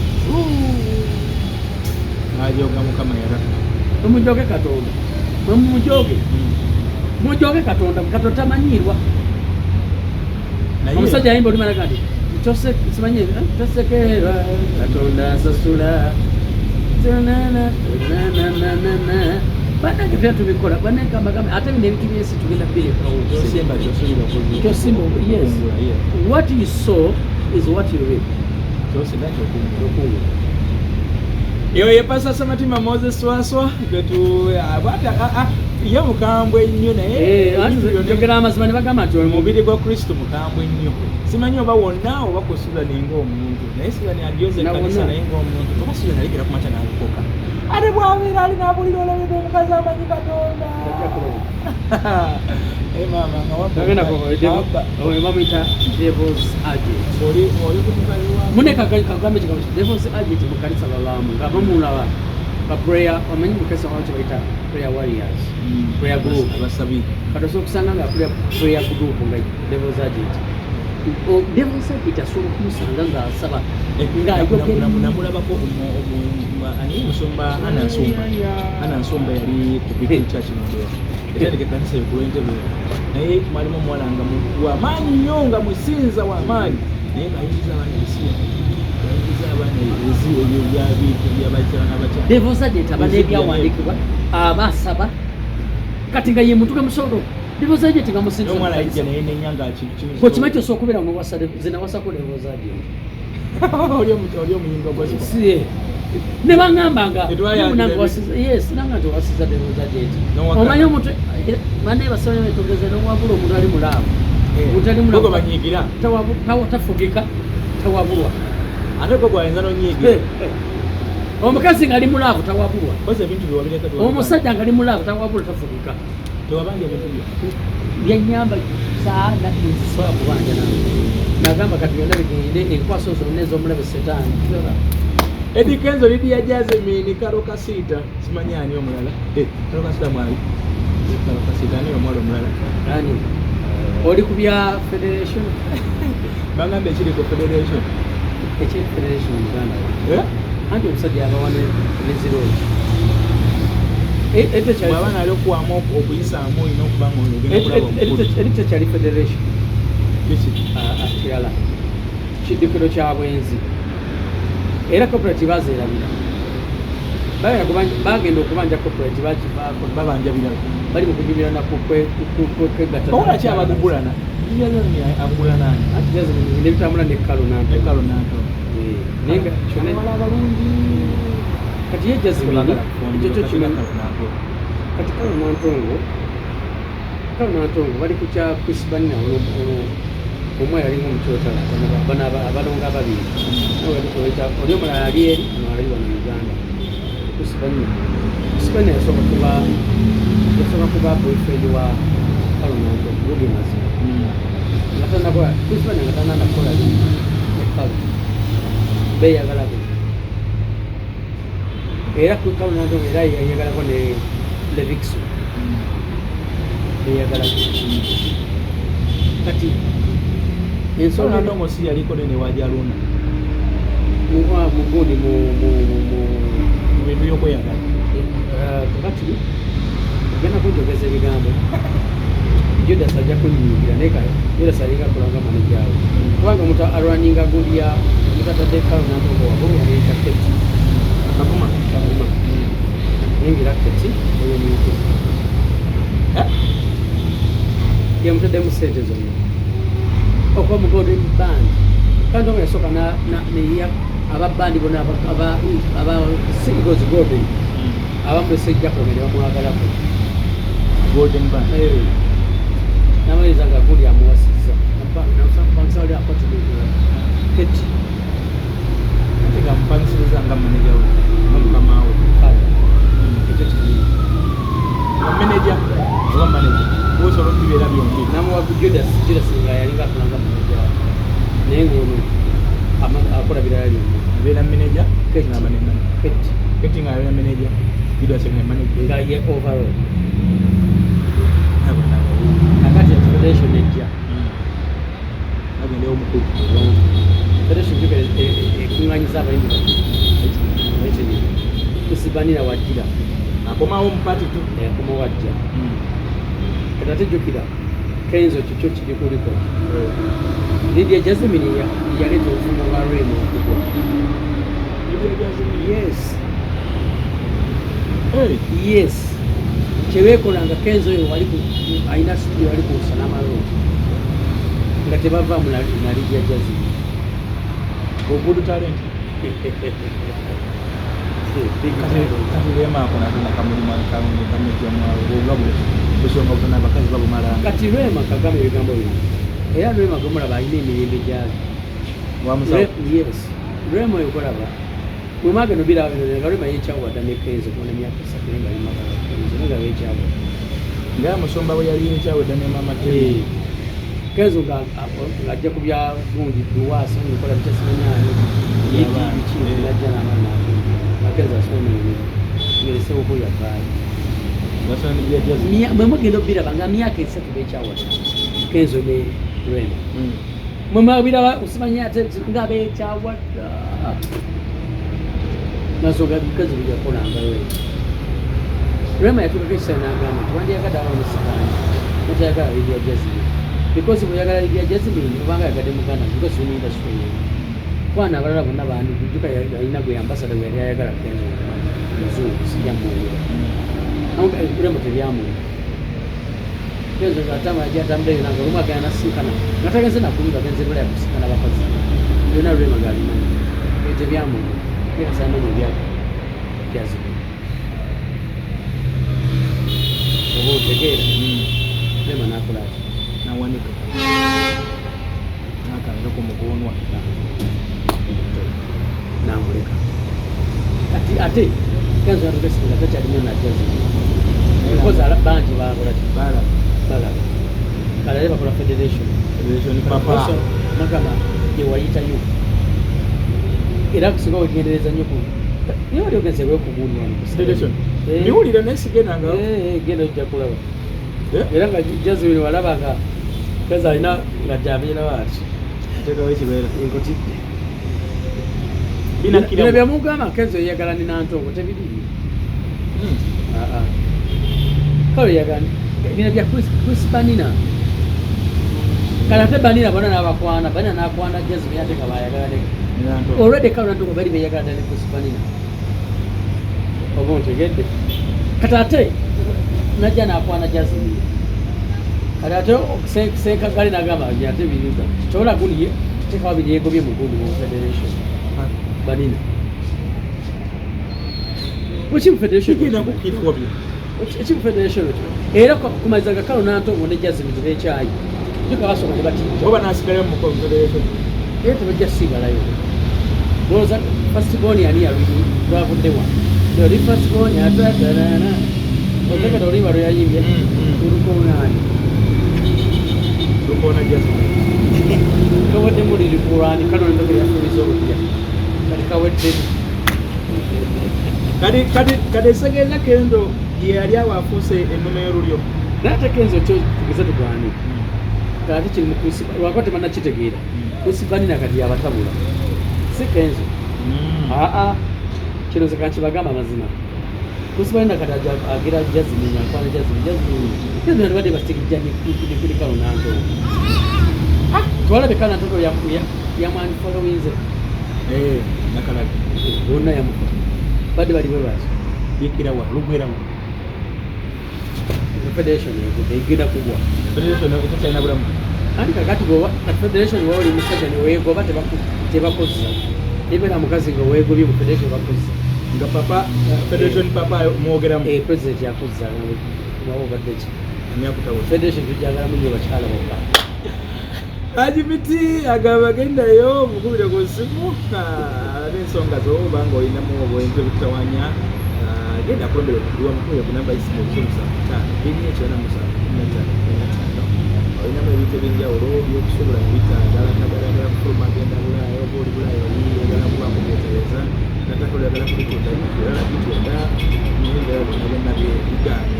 bajoga mukama yara mumujoge katonda mumujoge katonda tamanyirwa omusajja ayimba olimalaga nti simanyi tosekerwa katonda asasula banange byera tubikola banekambagamba ate bino ebintu byensi tugenda birekawotosimba yes what you saw is what you reap eyo yepasa Sematimba Moses Swaswa getu ye mukambwe nnyo naye njogera amazima ne bagamba nti omubiri gwa Kristo mukambwe nnyo simanyi oba wonna oba ku Suzani ng'omuntu naye Suzani adyoza ekkanisa naye ng'omuntu oba Suzani alikira ku makya n'alokoka ate bwabeera alina abulira olabedde omukazi amanyi Katonda bamuyita devils agent mune kagambe kigambo devils agent mu kanisa babamu nga bamulaba prayer omanyi mukasa wantu baita prayer warriors prayer group abasabi katoso okusanga nga prayer group nga devils agent asobola okumusanga ng'asaba namulabako musumba ana nsumba yali ku big church Mbeera etandika ekkanisa yo kulwentebe naye mwalimu omuwala nga wamaanyi nnyo nga musinza wamaanyi naye ng'ayingiza abaana ebisiya ayingiza abaana ebizibu ebyo byabakyala n'abakyala devils agent aba n'ebyawandiikibwa abasaba kati nga ye muntu gemusolo devils agent nga musinza omwana ajja naye nenyanga kwekimanyi kyose okubeera zinawasako devils agent oli omuyimba siye ne bangambanga yes nanga tewasiza deroza jeti omanyi omuntu mane basonye betogeze n'owabula omuntu ali mulaavu mutali mulaavu banyigira tafugika tawabulwa ate gwe gwayinza n'onyigira omukazi ng'ali mulaavu tawabulwa ebintu omusajja ng'ali mulaavu tawabulwa tafugika tewabanja ebintu byenyamba saana nzisobola kubanja nange nagamba kati byonna bigende enkwaso zonna ez'omulabe setaani Edi Kenzo lidi ya Jasmine Karo Kasita simanyi ani omulala Karo Kasita mwali Karo Kasita ani omwali omulala ani oli ku bya federation bagambe kiri ku federation ekiri federation Uganda anti omusajja abawane neziroji ete kyali abana ali okuwamu okuyisaamu olina okubanga olugenda kulaba omukulu ete kyali federation kiki kirala kiddukiro kya bwenzi era cooperative azeerabira bagenda okubanja cooperative bakivaako babanja birala bali mu kunyumira nakwegatta ola ki abagugulana agugulana anti nebitambula nekkalo nanto naye kyona abalungi kati ye jazimini ekyo kyo kimanyi kati kalo nantongo bali kukya kwisibanina omwe yalinga omukyotala abalonga ababiri oli omulala ali eri ali wano Uganda kusibanya yasooka kuba boyfriend wa kalonanto buli mazima kusibanya nga tananakola ekalo beyagalago era kalonanto era yayagalako ne levikso beyagalago kati ensonga ndongo si yaliko nene wajaluna mugundi mu bintu byokweyagala kati agenda kunjogeza ebigambo Judas ajja kunnyigira naye kale Judas alinga kulanga manejawe kubanga omuntu alwaninga gundi ya mutatadde kalonantongo wabumu yaliyita keti kakuma yingira keti oyo muntu yamutaddemu sente zonna okuba mu golden band kandi omu yasooka neya ababandi bona aba singles golden abamulesejjakoge ne bamwagalako golden band namaliriza nga guli amuwasizza bansawuli akwatibwa keti ate nga mupangisiriza nga maneja we namukamawe ekyo kiri nga maneja oba maneja osobola okubibeera byombi namuwa Judas nga yalinga akulanga maneja naye ngono akola birala byombi abeera maneja keti nga abeera maneja Judas nga maneja nga ye overall akati ya federation ejja agendewo omukulu federation ekunganyiza abayimu kusibanira wajjira akomawo omupati tu akoma wajja kati ate jjukira Kenzo kikyo kiri kuliko Lydia Jasmine yaleeta obufumo bwa Remo okugwa yes kyebeekolanga Kenzo oyo alina studio wali ku Salamaloti nga tebavaamu na Lydia Jasmine ogudu talent kati lemaako natona kamulimu kameja mwawe ogabule kusonga obutana abakazi babumala kati Rema kagamba ebigambo bino era Rema gomulaba alina emirembe gyali yes Rema oyo golaba mwemaaga no biraba bino nga Rema yekyawada ne Kenzo kubona emyaka 3 nga limagala Kenzo nga bekyawada nga musomba bwe yali yekyawada ne mama Kenzo ng'ajja ku bya gundi duwaasa nkola bitasimanyani yibiki najja n'amaana Kenzo asoma ngeresewo ko yavaayo mwe mugenda obiraba nga myaka 3 bekyawada Kenzo ne Rema mwe mwabiraba osimanya ate nga bekyawada nasonga Kenzo byakolangayo Rema yatukako ekiseera n'agamba tewandiyagala abamusikaani natayagala Lydia Jasmine because bwe yagala Lydia Jasmine obanga yagadde muganda because in industry kwana abalala bonna bandi kujuka yalina gwe ambassador we yali ayagala Kenzo muzungu sijamwogera Rema tebyamwera Kenzo ngatama ajja atambuleyo nanga olumu agenda nasinkana nga tagenze nakulira agenze bulaya kusinkana bakazi byonna Rema galimanyi tebyamwera sana mu byako jazi obo tegera lema nakola na wanika nakanga ku mugonwa na muleka ate kanzo atubesika tacha limyo na jazi because ala banji bakola bala kala leba kola federation papa magama ye wayita yo era kusiga wegendereza nnyo niyo oli ogenze wekugulira federation biwulira nesigenda nga genda ojja kulaba era nga jazi wino walaba nga kaza alina nga jabeera waati tekawo ekibeera enkotidde bino bino byamugamba kenzo eyagala ni nantongo tebiri kale yagala bino bya Chris Banina kala te Banina bona n'abakwana Banina n'akwana jazi byateka bayagala ne already kale nantongo bali beyagala ne Chris Banina obontegedde kata ate najja n'akwana jazi kale ate seka kale nagamba ate biriza kyola guliye tekawo biryegobye mu gundi mu federation Banina Uchi federation kigenda kukirwa byo Uchi federation era kumalizaga kalo nantongo ne jazi bitire ekyayi duka basoma ne bati oba nasigala mu federation eto bajja sigalayo roza first born yani ya lwavuddewa the first born ya tatarana oteka dori baro yayimbye urukonani rukona jazi Kawedemu lilikurani kano ndoke ya fulizo kadi segeza kendo yali awafuse ennume y'olulyo nate kenzo kyo tugeze tugwane kati kiri mukusi wakote manna kitegeera Banina kati yabatabula si kenzo kino ze kanchi bagamba mazima Banina kati agira jazi nenya kwa jazi kenzo ndibadde bastikijjani kuli kalo nanto twala bekana ntoto ya mwani followinze nakalaga bonna yamu badde bali bwe baasi bikira wa lugweramu federation egenda kugwa federation etakyalina bulamu anti kakati goba federation wawuli musajja neweegoba tebakozza ebeera mukazi nga weegobye mu federation bakozza nga papa federation papa mwogeramu president yakozza wawo badde ki nyakutawo federation tujagalamu nyo bakyala bokka Ajibiti agaba gendayo mukubire ku simu n'ensonga zoba nga olinamu obwenze butawanya genda kulombera okudiwa mukubire ku namba y'essimu ebisomusa bini ekyona musanvu olinamu ebintu ebyenjawulo byokusobola ebitandala nagalagala kufuluma agenda bulaayo oba oli bulaayo oyagala kubamu byetereza natakola yagala kubitunda bitulala bitunda nibera bonna byonna byebigaanye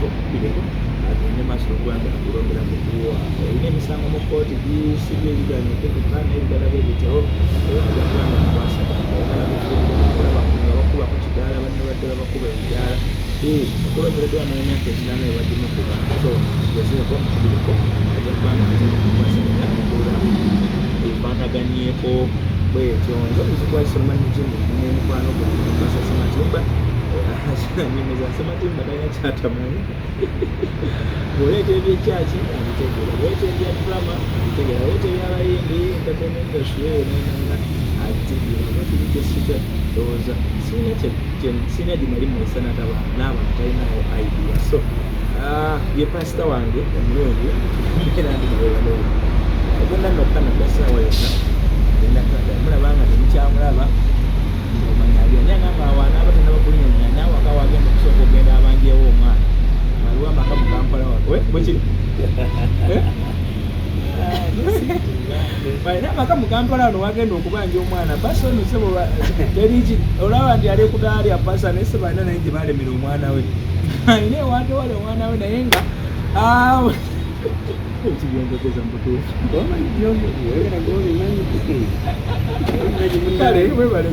okukubireko agende maaso ogwanga kulombera mukuwa olina emisango mu kooti gisibye ebiganye okutuka n'ebigala byebityawo agagwanga mukwasa bakuba ku kidaala banne badde babakuba ebidaala okulombereddwa n'emyaka ekinaana ebaddemu kuba so gezeeko mukubireko agagwanga kukwasaganya mukula efaanaganyeeko bwetyo nze omuzikwasi omanyikimu n'emikwano gwe mukasa Sematimba nyimwe za Sematimba talina kyatamanyi bw'oleeta ebyekyaki abitegeera bw'oleeta ebya drama abitegeera bw'oleeta ebyabayimbi entertainment industry eyo nenanga abitegeera bwekibikesika ndowooza sina gimali mwesa n'abantu talinayo idea so ye pasita wange omulungi era ndimuwebaloo agenda nokka nagasaawa yonna genda kada mulabanga temukyamulaba omanya abyanyagamba awaana abatana bakulinya naawe akawagenda okusooka ogenda abanjewo omwana waliwo amaka mu Kampala wako bwekiri balina amaka mu Kampala wano wagenda okubanja omwana pasa ono sebo teriki olaba nti ali kudaalya pasa naye se balina naye gye balemera omwana we alina ewaate wale omwana we naye nga ekibyongogeza mutuufu kale webale